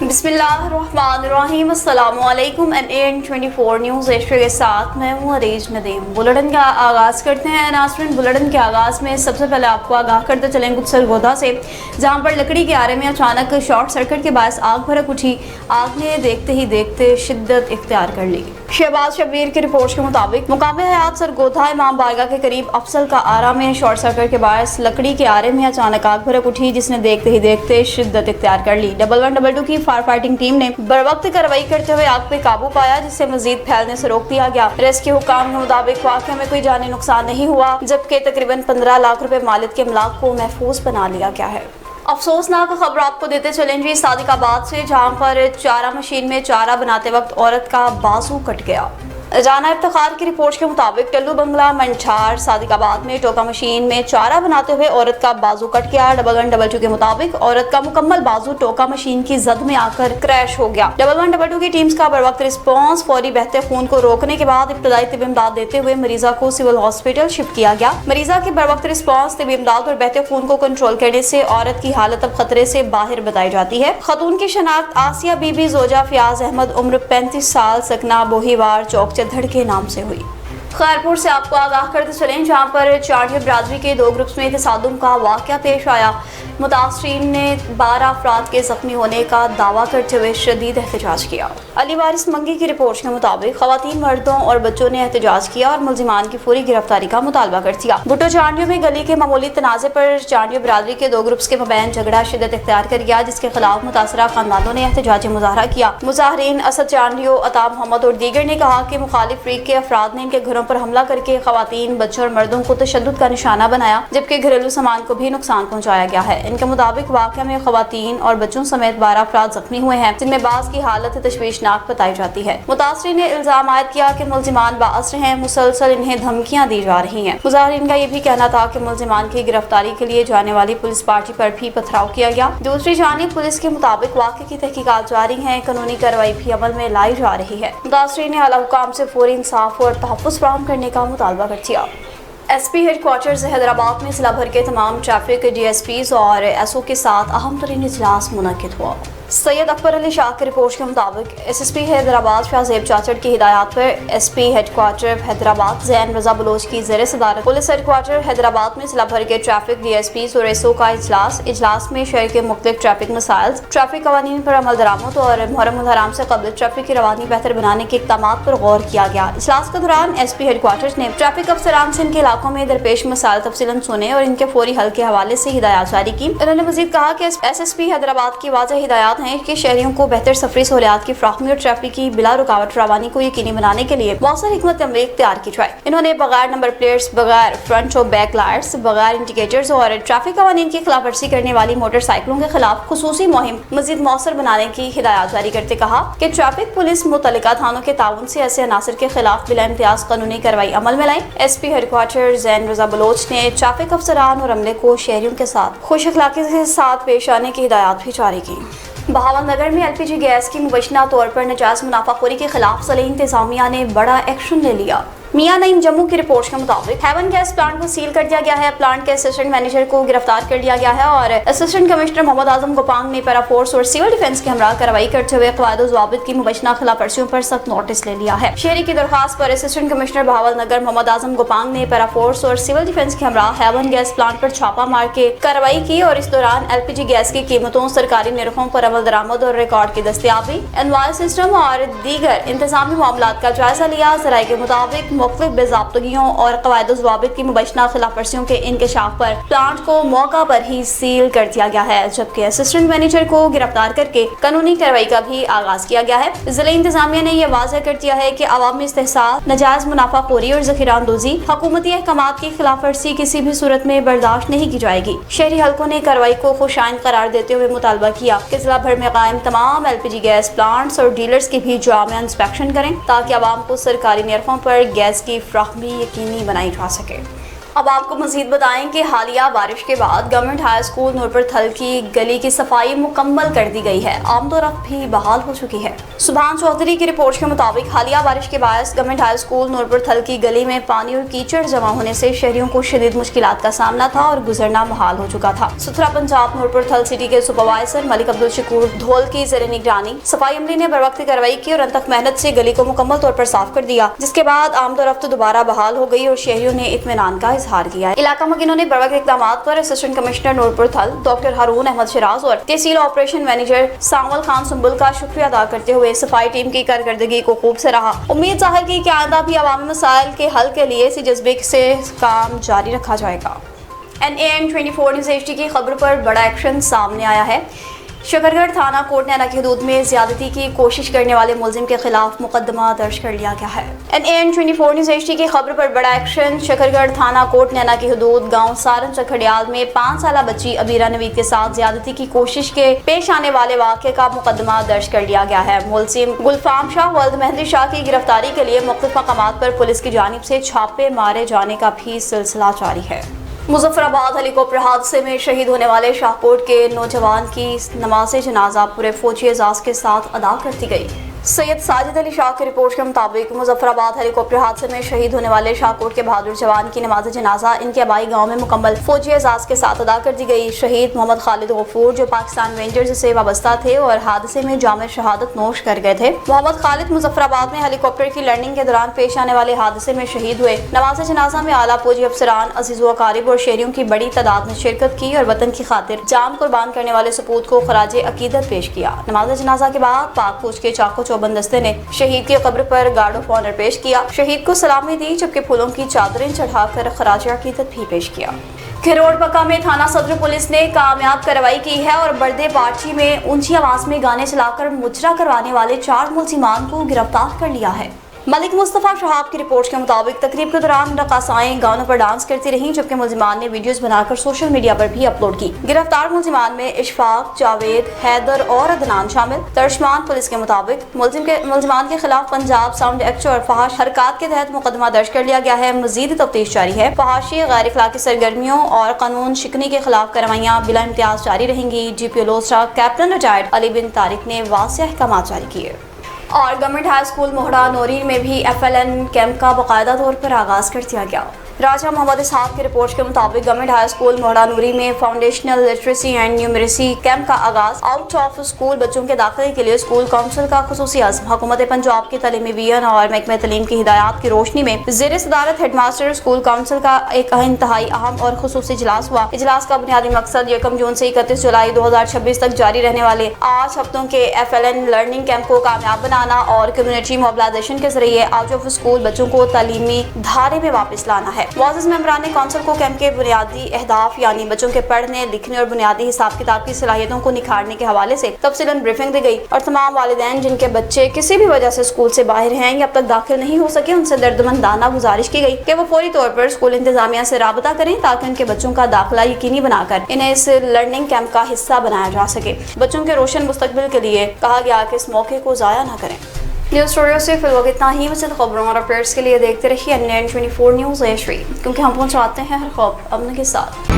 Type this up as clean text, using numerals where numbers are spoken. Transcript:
बिस्मिल्लाहिर्रहमानिर्रहीम। अस्सलामुअलैकुम। NAN24 news Asia के साथ मैं हूँ अरीज नदीम। बुलेटिन का आगाज़ करते हैं। नाज़रीन, बुलेटिन के आगाज़ में सबसे पहले आपको आगाह करते चलेंगे सरगोधा से, जहाँ पर लकड़ी के आरे में अचानक शॉर्ट सर्किट के बायस आग भड़क उठी। आग ने देखते ही देखते शिद्दत इख्तियार कर ली। शहबाज शब्बीर की रिपोर्ट के मुताबिक मुकाम हयात सरगोधा इमाम बारगाह के करीब अफसल का आरा में शॉर्ट सर्किट के बायस लकड़ी के आरे में अचानक आग भड़क उठी, जिसने देखते ही देखते शिद्दत इख्तियार कर ली। 1122 की फायर फाइटिंग टीम ने बरवक्त कार्रवाई करते हुए आग पे काबू पाया, जिससे मजीद फैलने से रोक दिया गया। रेस्क्यू हुकाम के मुताबिक वाक़या में कोई जानी नुकसान नहीं हुआ, जबकि तकरीबन 15 लाख रुपए मालिक के अमलाक को महफूज बना लिया गया है। अफसोसनाक खबर आपको देते चलेंगे सादिकाबाद से, जहां पर चारा मशीन में चारा बनाते वक्त औरत का बाजू कट गया। जाना इफ्तिखार की रिपोर्ट के मुताबिक टल्लू बंगला मंछार सादिकाबाद में टोका मशीन में चारा बनाते हुए औरत का बाजू कट गया। 1122 के मुताबिक औरत का मुकम्मल बाजू टोका मशीन की जद में आकर क्रैश हो गया। 1122 की टीम्स का बरवक्त रिस्पॉन्स, फौरी बहते खून को रोकने के बाद इब्तदाई तिबी इमदाद देते हुए मरीजा को सिविल हॉस्पिटल शिफ्ट किया गया। मरीजा के बरवक्त रिस्पॉन्स, तिबी इमदाद और बहते खून को कंट्रोल करने से औरत की हालत अब खतरे से बाहर बताई जाती है। खतून की शनाख्त आसिया बीबी जोजा फयाज अहमद, उम्र 35 साल, सकना बोहीवार चौक चद्धड़ के नाम से हुई। खैरपुर से आपको आगाह करते चलें, जहाँ पर चांडिया बिरादरी के 2 ग्रुप्स में तसादुम का वाक़या पेश आया। मुतासरीन ने 12 अफराद के जख्मी होने का दावा करते हुए शदीद एहतजाज किया। अली वारिस मंगी की रिपोर्ट के मुताबिक खवातीन, मर्दों और बच्चों ने एहतजाज किया और मुल्जिमान की फौरी गिरफ्तारी का मुतालबा कर दिया। भुट्टो चांडियों में गली के मामूली तनाज़े पर चांडिया बिरादरी के 2 ग्रुप्स के मबैन झगड़ा शिद्दत इख्तियार कर गया, जिसके खिलाफ मुतासरा खानदानों ने एहतजाजी मुजाहरा किया। मुजाहरीन असद चांडियो, अता मोहम्मद और दीगर ने कहा कि मुखालिफ फ्रीक के अफराद ने इनके घरों पर हमला करके खवातीन, बच्चों और मर्दों को तशद्दुद का निशाना बनाया, जबकि घरेलू सामान को भी नुकसान पहुँचाया गया है। इनके मुताबिक वाक़या में खवातीन और बच्चों समेत 12 अफराद जख्मी हुए हैं, जिनमें बाज़ की हालत तशवीशनाक बताई जाती है। मुतासरीन ने इल्जाम आयद किया कि मुल्जिमान बाअस्र हैं, मुसलसल इन्हें धमकियां दी जा रही हैं। मुजाहरीन का ये भी कहना था कि मुल्जिमान की गिरफ्तारी के लिए जाने वाली पुलिस पार्टी पर भी पथराव किया गया। दूसरी जानिब पुलिस के मुताबिक वाक़े की तहकीकात जारी है, कानूनी कार्रवाई भी अमल में लाई जा रही है। मुतासरीन ने आला हुकाम से फौरी इंसाफ और तहफ़्फ़ुज़ फराहम करने का मुतालबा कर दिया। SP हेडक्वार्टर्स हैदराबाद में जिला भर के तमाम ट्रैफिक DSPs और SO के साथ अहम तरीन इजलास मुनक़िद हुआ। सैयद अकबर अली शाह की रिपोर्ट के मुताबिक SSP हैदराबाद शाहजेब चाचड़ की हिदायत पर SP हेडक्वार्टर हैदराबाद जैन रजा बलोच की ज़ेर सदारत पुलिस हेडक्वार्टर हैदराबाद में जिला भर के ट्रैफिक DSPs और SO का इजलास में शहर के मुख्तलिफ ट्रैफिक मसाइल, ट्रैफिक कवानीन पर अमल दरामद और मुहर्रम हराम से कबल ट्रैफिक की रवानी बेहतर बनाने के इक़दामात पर गौर किया गया। इजलास के दौरान SP हेडक्वार्टर्स ने ट्रैफिक अफसरान से इनके इलाकों में दरपेश मसाइल तफसीलन सुने और इनके फौरी हल के हवाले से हिदायत जारी की। उन्होंने मजीद कहा कि SSP हैदराबाद की वाज़ेह हिदायत हैं कि शहरियों को बेहतर सफरी सहूलियात की फ्राहमी और ट्रैफिक की बिला रुकावट रवानी को यकीनी बनाने के लिए मौसर हिकमत अमली इख्तियार की जाए। इन्होंने बगैर नंबर प्लेट्स, बगैर फ्रंट और बैक लाइट्स, बगैर इंडिकेटर्स और ट्रैफिक कवानीन की खिलाफ वर्जी करने वाली मोटरसाइकिलों के खिलाफ खुसूसी मुहिम मजीद मौसर बनाने की हिदायत जारी करते कहा कि ट्रैफिक पुलिस मुतल्लिका थानों के ताउन से ऐसे अनासर के खिलाफ बिला इम्तियाज कानूनी कार्रवाई अमल में लाई। SP हेडक्वार्टर जैन रजा बलोच ने ट्रैफिक अफसरान और अमले को शहरियों के साथ खुश अखलाकी के साथ पेश आने की हिदायत भी जारी की। बहावलनगर में LPG गैस की मुबैना तौर पर नाजायज मुनाफाखोरी के खिलाफ ज़िला इंतजामिया ने बड़ा एक्शन ले लिया। मियां नईम जम्मू की रिपोर्ट के मुताबिक हेवन गैस प्लांट को सील कर दिया गया है। प्लांट के असिस्टेंट मैनेजर को गिरफ्तार कर लिया गया है और असिस्टेंट कमिश्नर मोहम्मद आजम गोपांग ने पैरा फोर्स और सिविल डिफेंस के हमरा कार्रवाई करते हुए क़वायद ज़वाबित की मुबैना खिलाफ वर्जियों पर सख्त नोटिस ले लिया है। शहरी की दरख्वास्त पर असिस्टेंट कमिश्नर बहावलनगर मोहम्मद आजम गोपांग ने पैरा फोर्स और सिविल डिफेंस के हमरा हेवन गैस प्लांट पर छापा मार के कार्रवाई की और इस दौरान LPG गैस की कीमतों, सरकारी निरखों पर अमल दरामद और रिकॉर्ड की दस्तियाबी, इनवॉइस सिस्टम और दीगर इंतजामी मामलात का जायजा लिया। ज़राए के मुताबिक मुख्तलिफ बेज़ाब्तगियों और क़वायद ज़वाबित की मुबैना खिलाफ वर्जियों के इंकशाफ पर प्लांट को मौका पर ही सील कर दिया गया है, जबकि असिस्टेंट मैनेजर को गिरफ्तार करके कानूनी कार्रवाई का भी आगाज किया गया है। जिला इंतजामिया ने यह वाज़ेह कर दिया है कि अवामी इस्तेहसाल, नाजायज मुनाफाखोरी और ज़ख़ीरा अंदोज़ी, हुकूमती अहकामात की खिलाफ वर्जी किसी भी सूरत में बर्दाश्त नहीं की जाएगी। शहरी हल्कों ने कार्रवाई को खुशाइन करार देते हुए मुतालबा किया कि जिला भर में कायम तमाम LPG गैस प्लांट्स और डीलर्स की भी जामिया इंस्पेक्शन करें, ताकि आवाम को सरकारी निरखों पर गैस की फ्राहमी यकीनी बनाई जा सके। اب آپ کو مزید بتائیں کہ حالیہ بارش کے بعد گورنمنٹ ہائی اسکول نورپور تھل کی گلی کی صفائی مکمل کر دی گئی ہے، آمد و رفت بھی بحال ہو چکی ہے۔ سبحان چودھری کی رپورٹ کے مطابق حالیہ بارش کے باعث گورنمنٹ ہائی اسکول نورپور تھل کی گلی میں پانی اور کیچڑ جمع ہونے سے شہریوں کو شدید مشکلات کا سامنا تھا اور گزرنا محال ہو چکا تھا۔ ستھرا پنجاب نورپور تھل سٹی کے سپروائزر ملک عبدالشکور دھول کی زیر نگرانی صفائی عملے نے بروقت کارروائی کی اور انتھک محنت سے گلی کو مکمل طور پر صاف کر دیا، جس کے بعد آمد و رفت دوبارہ بحال ہو گئی اور شہریوں نے اطمینان کا اظہار کیا۔ علاقہ مکینوں نے بروقت اقدامات پر اسسٹنٹ کمشنر نورپور تھل ڈاکٹر ہارون احمد شراز اور تحصیل آپریشن مینیجر سانول خان سنبل کا شکریہ ادا کرتے ہوئے صفائی ٹیم کی کارکردگی کو خوب سراہا۔ امید ظاہر کی کہ آئندہ بھی عوامی مسائل کے حل کے لیے اسی جذبے سے کام جاری رکھا جائے گا۔ NAN24 نیوز HD کی خبر پر بڑا ایکشن سامنے آیا ہے۔ شکرگڑھ تھانہ کوٹ نینا کی حدود میں زیادتی کی کوشش کرنے والے ملزم کے خلاف مقدمہ درج کر لیا گیا ہے۔ NAN24 نیوز HD کی خبر پر بڑا ایکشن۔ شکرگڑھ تھانہ کوٹ نینا کی حدود گاؤں سارن چکھڑیال میں 5 سالہ بچی عبیرہ نوید کے ساتھ زیادتی کی کوشش کے پیش آنے والے واقعے کا مقدمہ درج کر لیا گیا ہے۔ ملزم گلفام شاہ ولد مہندی شاہ کی گرفتاری کے لیے مختلف مقامات پر پولیس کی جانب سے چھاپے مارے جانے کا بھی سلسلہ جاری ہے۔ مظفر آباد ہیلی کاپٹر حادثے میں شہید ہونے والے شاہکوٹ کے نوجوان کی نماز جنازہ پورے فوجی اعزاز کے ساتھ ادا کر دی گئی۔ سید ساجد علی شاہ کی رپورٹ کے مطابق مظفر آباد ہیلی کاپٹر حادثے میں شہید ہونے والے شاہکوٹ کے بہادر جوان کی نماز جنازہ ان کے آبائی گاؤں میں مکمل فوجی اعزاز کے ساتھ ادا کر دی گئی۔ شہید محمد خالد غفور جو پاکستان رینجرز سے وابستہ تھے اور حادثے میں جام شہادت نوش کر گئے تھے۔ محمد خالد مظفر آباد میں ہیلی کاپٹر کی لینڈنگ کے دوران پیش آنے والے حادثے میں شہید ہوئے۔ نماز جنازہ میں اعلیٰ فوجی افسران، عزیز و اقارب اور شہریوں کی بڑی تعداد نے شرکت کی اور وطن کی خاطر جان قربان کرنے والے سپوت کو خراج عقیدت پیش کیا۔ نماز جنازہ کے بعد پاک فوج کے چاق و چوبند دستے نے شہید کی قبر پر گارڈ آف آنر پیش کیا، شہید کو سلامی دی جبکہ پھولوں کی چادریں چڑھا کر خراج عقیدت بھی پیش کیا۔ کھروڑ پکا میں تھانہ صدر پولیس نے کامیاب کارروائی کی ہے اور بردے پارچی میں اونچی آواز میں گانے چلا کر مجرا کروانے والے 4 ملزمان کو گرفتار کر لیا ہے۔ ملک مصطفیٰ شہاب کی رپورٹ کے مطابق تقریب کے دوران رقاصائیں گانوں پر ڈانس کرتی رہیں جبکہ ملزمان نے ویڈیوز بنا کر سوشل میڈیا پر بھی اپلوڈ کی۔ گرفتار ملزمان میں اشفاق، جاوید، حیدر اور عدنان شامل۔ ترجمان پولیس کے مطابق ملزمان کے خلاف پنجاب ساؤنڈ ایکٹ اور فحش حرکات کے تحت مقدمہ درج کر لیا گیا ہے۔ مزید تفتیش جاری ہے۔ فحاشی، غیر اخلاقی سرگرمیوں اور قانون شکنی کے خلاف کارروائیاں بلا امتیاز جاری رہیں گی۔ GPO لوسٹا کیپٹن ریٹائرڈ علی بن طارق نے واضح احکامات جاری کیے۔ اور گورنمنٹ ہائی اسکول موہڑا نوری میں بھی FLN کیمپ کا باقاعدہ طور پر آغاز کر دیا گیا۔ راجہ محمد اسحاق کی رپورٹ کے مطابق گورنمنٹ ہائی اسکول موہڑا نوری میں foundational literacy and numeracy camp کا آغاز۔ آؤٹ آف اسکول بچوں کے داخلے کے لیے اسکول کونسل کا خصوصی عزم۔ حکومت پنجاب کی تعلیمی ویژن اور محکمہ تعلیم کی ہدایات کی روشنی میں زیر صدارت ہیڈ ماسٹر اسکول کونسل کا ایک انتہائی اہم اور خصوصی اجلاس ہوا۔ اجلاس کا بنیادی مقصد 1 جون سے 31 جولائی 2026 تک جاری رہنے والے 8 ہفتوں کے FLN لرننگ کیمپ کو کامیاب بنانا اور کمیونٹی موبلائزیشن کے ذریعے آؤٹ آف اسکول بچوں کو تعلیمی دھارے میں واپس لانا ہے۔ معزز ممبران کونسل کو کیمپ کے بنیادی اہداف یعنی بچوں کے پڑھنے، لکھنے اور بنیادی حساب کتاب کی صلاحیتوں کو نکھارنے کے حوالے سے تفصیلاً بریفنگ دی گئی اور تمام والدین جن کے بچے کسی بھی وجہ سے اسکول سے باہر ہیں یا اب تک داخل نہیں ہو سکے ان سے دردمندانہ گزارش کی گئی کہ وہ فوری طور پر اسکول انتظامیہ سے رابطہ کریں تاکہ ان کے بچوں کا داخلہ یقینی بنا کر انہیں اس لرننگ کیمپ کا حصہ بنایا جا سکے۔ بچوں کے روشن مستقبل کے لیے کہا گیا کہ اس موقع کو ضائع نہ کریں۔ نیوز اسٹوڈیو سے فی الوقت اتنا ہی۔ مزید خبروں اور اپڈیٹس کے لیے دیکھتے رہیے NAN24 نیوز HD کیونکہ ہم پہنچاتے ہیں ہر خبر امن کے ساتھ۔